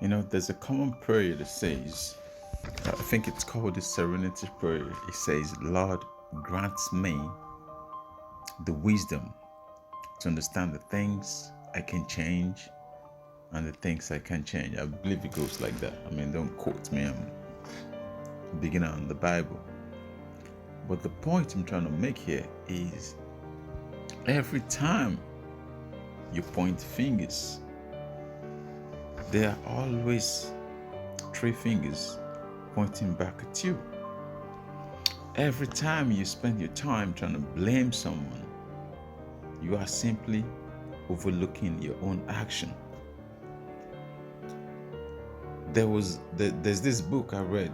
There's a common prayer that says, I think it's called the Serenity Prayer. It says, Lord, grant me the wisdom to understand the things I can change and the things I can change. I believe it goes like that. Don't quote me, I'm a beginner on the Bible. But the point I'm trying to make here is every time you point fingers, there are always three fingers pointing back at you. Every time you spend your time trying to blame someone, you are simply overlooking your own action. There's this book I read.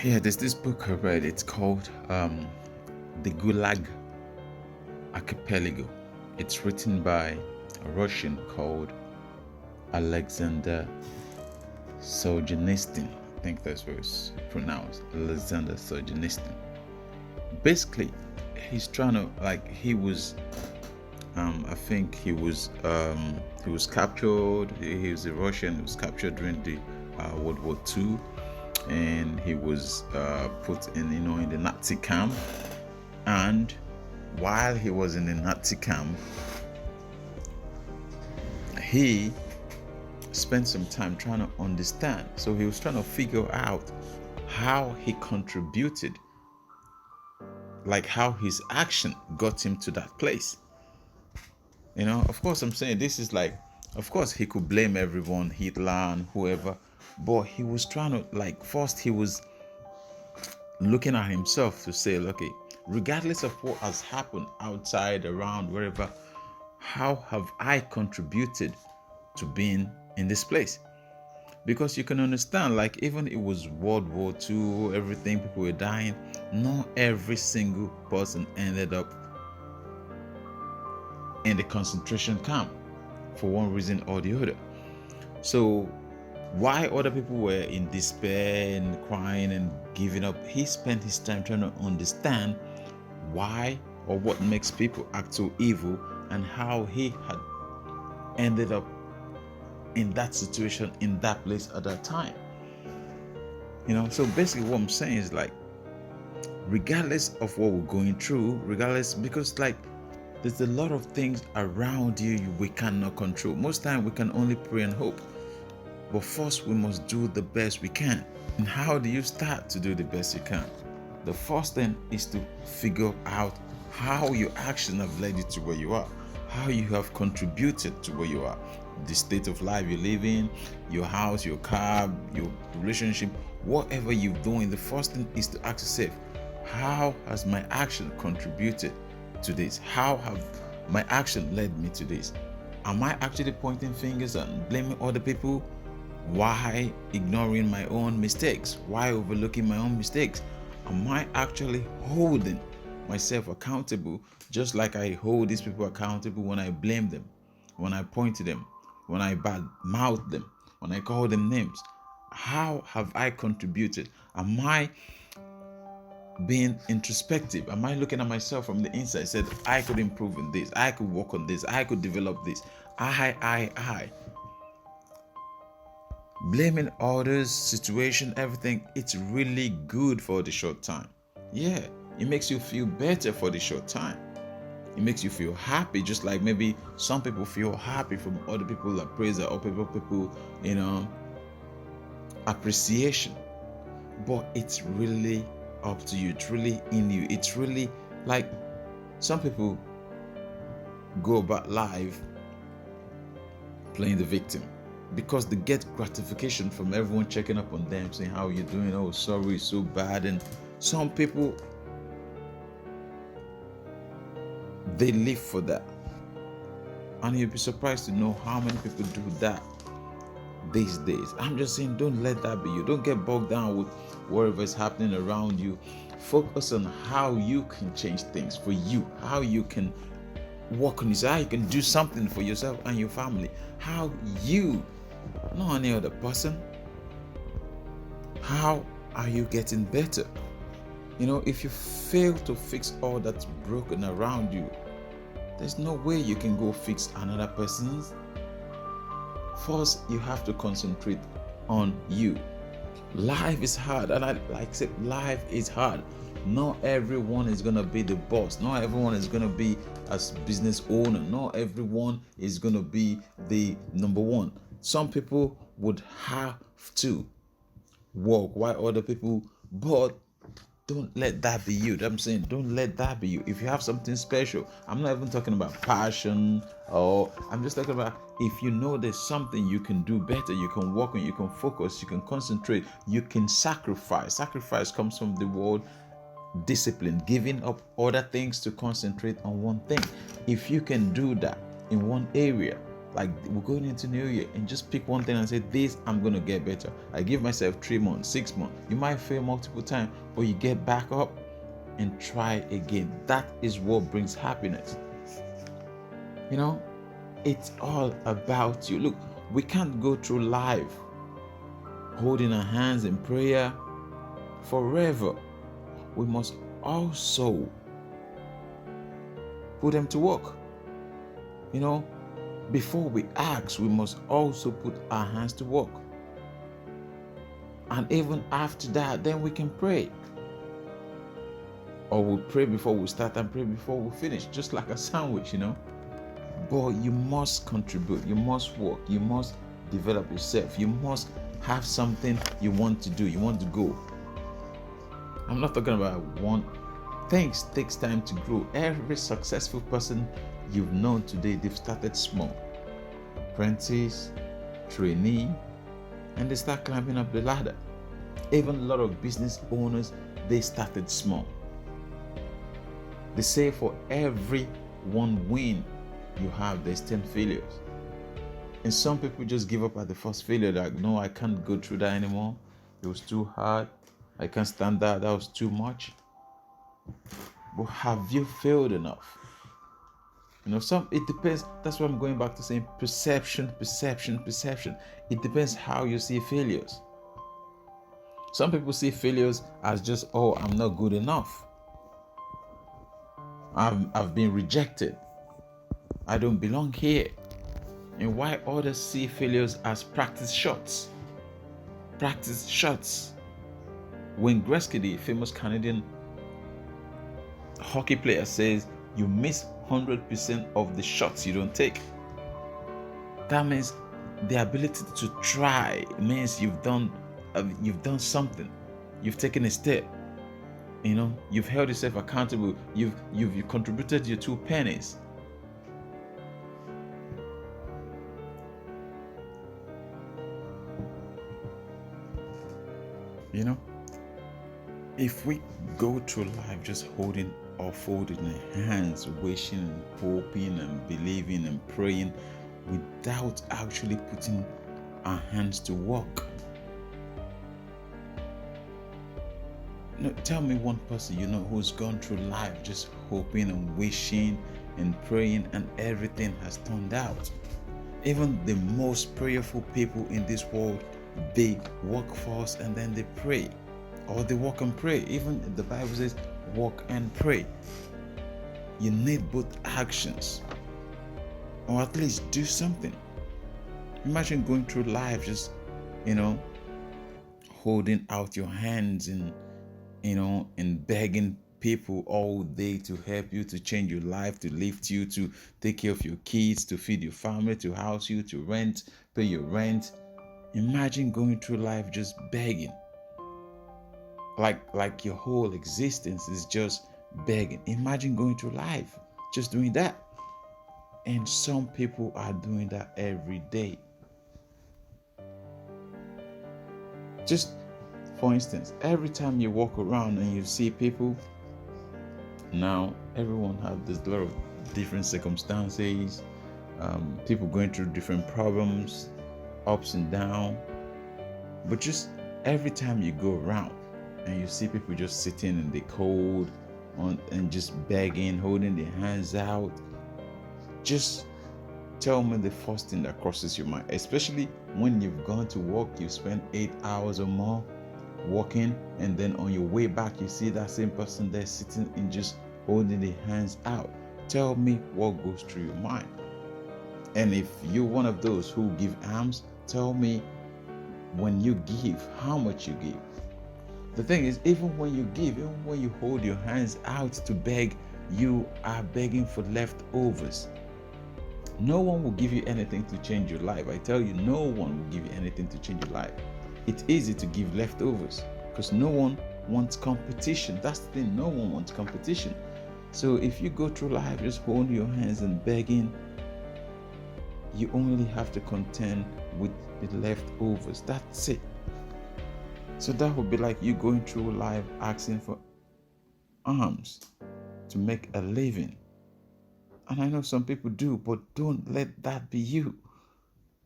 There's this book I read. It's called The Gulag Archipelago. It's written by a Russian called Alexander Solzhenitsyn. I think that's what it's pronounced. Alexander Solzhenitsyn. Basically, he's trying to he was I think he was captured. He was a Russian. He was captured during the World War II, and he was put in the Nazi camp. And while he was in the Nazi camp, he spent some time trying to understand. So he was trying to figure out how he contributed, how his action got him to that place. Of course, I'm saying this is of course, he could blame everyone, Hitler and whoever, but he was trying to, first he was looking at himself to say, okay, regardless of what has happened outside, around, wherever, how have I contributed to being in this place? Because you can understand, even it was World War II, everything, people were dying, not every single person ended up in the concentration camp for one reason or the other. So why other people were in despair and crying and giving up, he spent his time trying to understand why or what makes people act so evil and how he had ended up in that situation, in that place at that time. So basically what I'm saying is regardless of what we're going through, because there's a lot of things around you we cannot control. Most time we can only pray and hope. But first we must do the best we can. And how do you start to do the best you can? The first thing is to figure out how your actions have led you to where you are, how you have contributed to where you are, the state of life you live in, your house, your car, your relationship, whatever you're doing. The first thing is to ask yourself, how has my action contributed to this? How have my action led me to this? Am I actually pointing fingers and blaming other people? Why ignoring my own mistakes? Why overlooking my own mistakes? Am I actually holding myself accountable just like I hold these people accountable when I blame them, when I point to them, when I badmouth them, when I call them names? How have I contributed? Am I being introspective? Am I looking at myself from the inside, said I could improve in this, I could work on this, I could develop this? I blaming others, situation, everything, it's really good for the short time. Yeah, it makes you feel better for the short time. It makes you feel happy, just like maybe some people feel happy from other people that praise or people appreciation. But it's really up to you. It's really in you. It's really some people go about life playing the victim because they get gratification from everyone checking up on them, saying how you're doing, oh sorry, it's so bad. And some people, they live for that. And you'll be surprised to know how many people do that these days. I'm just saying, don't let that be you. Don't get bogged down with whatever is happening around you. Focus on how you can change things for you, how you can work on yourself, how you can do something for yourself and your family, how you, not any other person. How are you getting better? If you fail to fix all that's broken around you, there's no way you can go fix another person's. First, you have to concentrate on you. Life is hard, and I said, life is hard. Not everyone is gonna be the boss. Not everyone is gonna be as business owner. Not everyone is gonna be the number one. Some people would have to work while other people, but don't let that be you. I'm saying, don't let that be you. If you have something special, I'm not even talking about passion, or I'm just talking about if you know there's something you can do better, you can work on, you can focus, you can concentrate, you can sacrifice. Sacrifice comes from the word discipline, giving up other things to concentrate on one thing. If you can do that in one area, like we're going into new year, and just pick one thing and say, this I'm going to get better. I give myself 3 months, 6 months. You might fail multiple times, but you get back up and try again. That is what brings happiness. It's all about you. Look, we can't go through life holding our hands in prayer forever. We must also put them to work. Before we ask, we must also put our hands to work. And even after that, then we can pray. Or we'll pray before we start and pray before we finish, just like a sandwich, But you must contribute, you must work, you must develop yourself, you must have something you want to do, you want to go. I'm not talking about one. Things takes time to grow. Every successful person you've known today, they've started small. Apprentice, trainee, and they start climbing up the ladder. Even a lot of business owners, they started small. They say for every one win you have, there's 10 failures. And some people just give up at the first failure, like, no, I can't go through that anymore. It was too hard. I can't stand that. That was too much. But have you failed enough? It depends. That's why I'm going back to saying perception. It depends how you see failures. Some people see failures as just, oh, I'm not good enough. I've been rejected. I don't belong here. And why others see failures as practice shots. Wayne Gretzky, the famous Canadian hockey player, says you miss 100% of the shots you don't take. That means the ability to try means you've done something. You've taken a step. You've held yourself accountable. You've contributed your 2 pennies. If we go through life just holding or folding our hands, wishing and hoping and believing and praying without actually putting our hands to work. Tell me one person who's gone through life just hoping and wishing and praying and everything has turned out. Even the most prayerful people in this world, they work first and then they pray. Or they walk and pray. Even the Bible says walk and pray. You need both actions, or at least do something. Imagine going through life just holding out your hands and begging people all day to help you, to change your life, to lift you, to take care of your kids, to feed your family, to house you, to pay your rent. Imagine going through life just begging. Like your whole existence is just begging. Imagine going through life just doing that. And some people are doing that every day. Just for instance, every time you walk around and you see people, now everyone has this lot of different circumstances, people going through different problems, ups and downs. But just every time you go around and you see people just sitting in the cold and just begging, holding their hands out, just tell me the first thing that crosses your mind, especially when you've gone to work, you spend 8 hours or more walking, and then on your way back you see that same person there sitting and just holding their hands out. Tell me what goes through your mind. And if you're one of those who give alms, tell me, when you give, how much you give. The thing is, even when you give, even when you hold your hands out to beg, you are begging for leftovers. No one will give you anything to change your life. I tell you, no one will give you anything to change your life. It's easy to give leftovers because no one wants competition. That's the thing, no one wants competition. So if you go through life just holding your hands and begging, you only have to contend with the leftovers. That's it. So that would be like you going through life asking for alms to make a living. And I know some people do, but don't let that be you.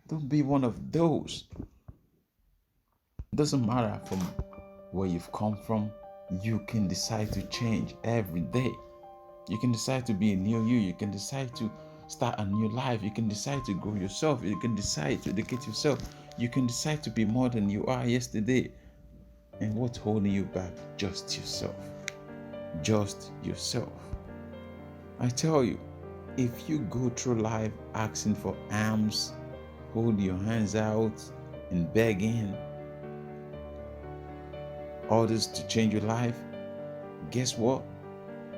Don't be one of those. It doesn't matter from where you've come from. You can decide to change every day. You can decide to be a new you. You can decide to start a new life. You can decide to grow yourself. You can decide to educate yourself. You can decide to be more than you are yesterday. And what's holding you back? Just yourself. Just yourself. I tell you, if you go through life asking for alms, holding your hands out and begging others to change your life, guess what?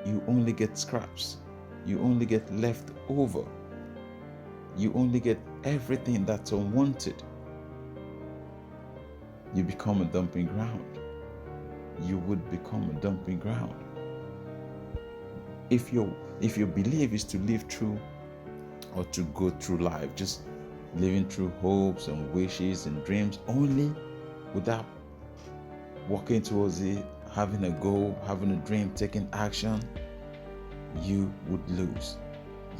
You only get scraps. You only get left over. You only get everything that's unwanted. You become a dumping ground. You would become a dumping ground. If your belief is to live through or to go through life, just living through hopes and wishes and dreams only without walking towards it, having a goal, having a dream, taking action, you would lose.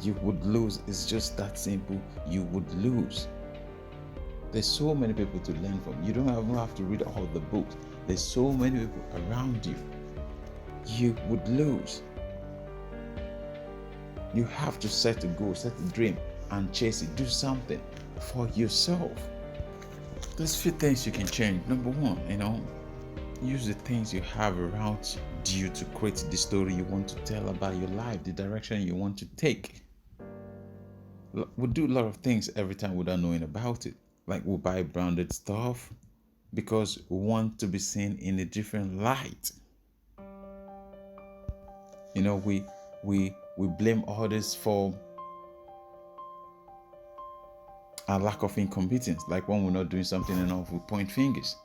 You would lose. It's just that simple. You would lose. There's so many people to learn from. You don't even have to read all the books. There's so many people around you. You would lose. You have to set a goal, set a dream, and chase it. Do something for yourself. There's few things you can change. Number one, use the things you have around you to create the story you want to tell about your life, the direction you want to take. We do a lot of things every time without knowing about it. Like we buy branded stuff because we want to be seen in a different light. We blame others for our lack of incompetence. Like when we're not doing something enough, we point fingers.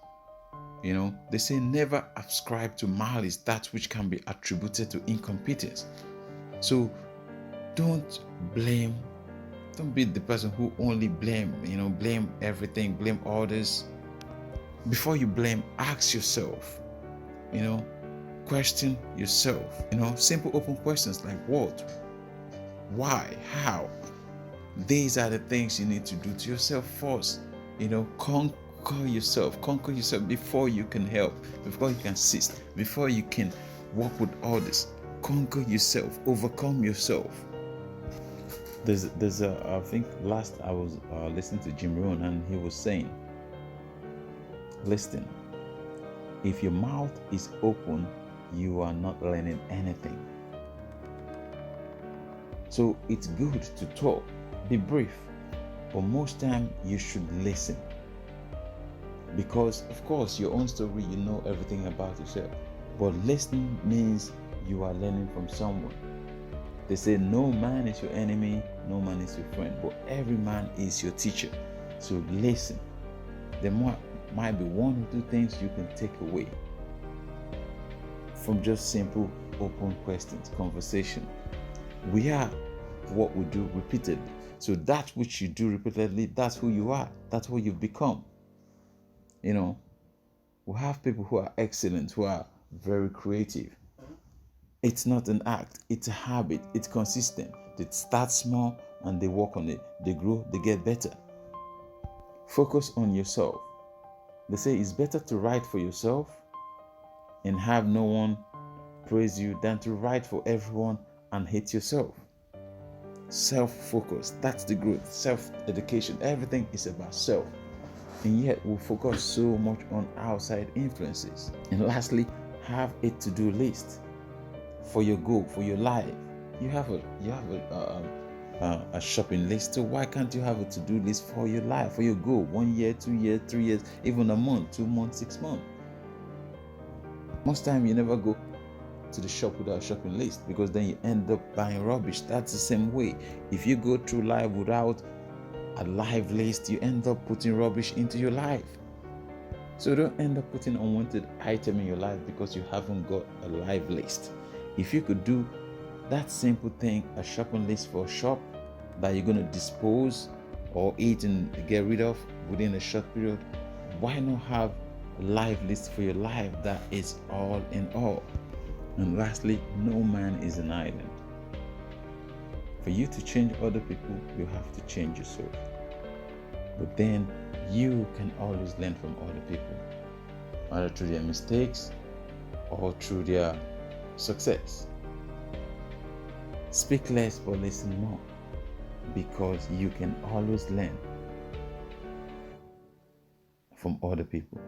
They say never ascribe to malice that which can be attributed to incompetence. So don't blame. Don't be the person who only blame everything, blame others. Before you blame, ask yourself, question yourself, simple open questions like what, why, how. These are the things you need to do to yourself first. Conquer yourself before you can help, before you can assist, before you can work with others. Conquer yourself, overcome yourself. There's I think last I was listening to Jim Rohn, and he was saying, listen, if your mouth is open, you are not learning anything. So it's good to talk, be brief, but most time you should listen. Because of course your own story, you know everything about yourself, but listening means you are learning from someone. They say no man is your enemy, no man is your friend, but every man is your teacher. So listen. There might be one or two things you can take away from just simple open questions, conversation. We are what we do repeatedly. So that which you do repeatedly, that's who you are. That's what you've become. We have people who are excellent, who are very creative. It's not an act, it's a habit, it's consistent. They start small and they work on it. They grow, they get better. Focus on yourself. They say it's better to write for yourself and have no one praise you than to write for everyone and hate yourself. Self-focus, that's the growth. Self-education, everything is about self. And yet we focus so much on outside influences. And lastly, have a to-do list for your goal, for your life. You have a a shopping list. So why can't you have a to-do list for your life, for your goal? 1 year, 2 years, 3 years, even a month, 2 months, 6 months. Most time you never go to the shop without a shopping list, because then you end up buying rubbish. That's the same way. If you go through life without a life list, you end up putting rubbish into your life. So don't end up putting unwanted item in your life because you haven't got a life list. If you could do that simple thing, a shopping list for a shop that you're going to dispose or eat and get rid of within a short period, why not have a life list for your life that is all in all? And lastly, no man is an island. For you to change other people, you have to change yourself. But then you can always learn from other people, either through their mistakes or through their success. Speak less but listen more, because you can always learn from other people.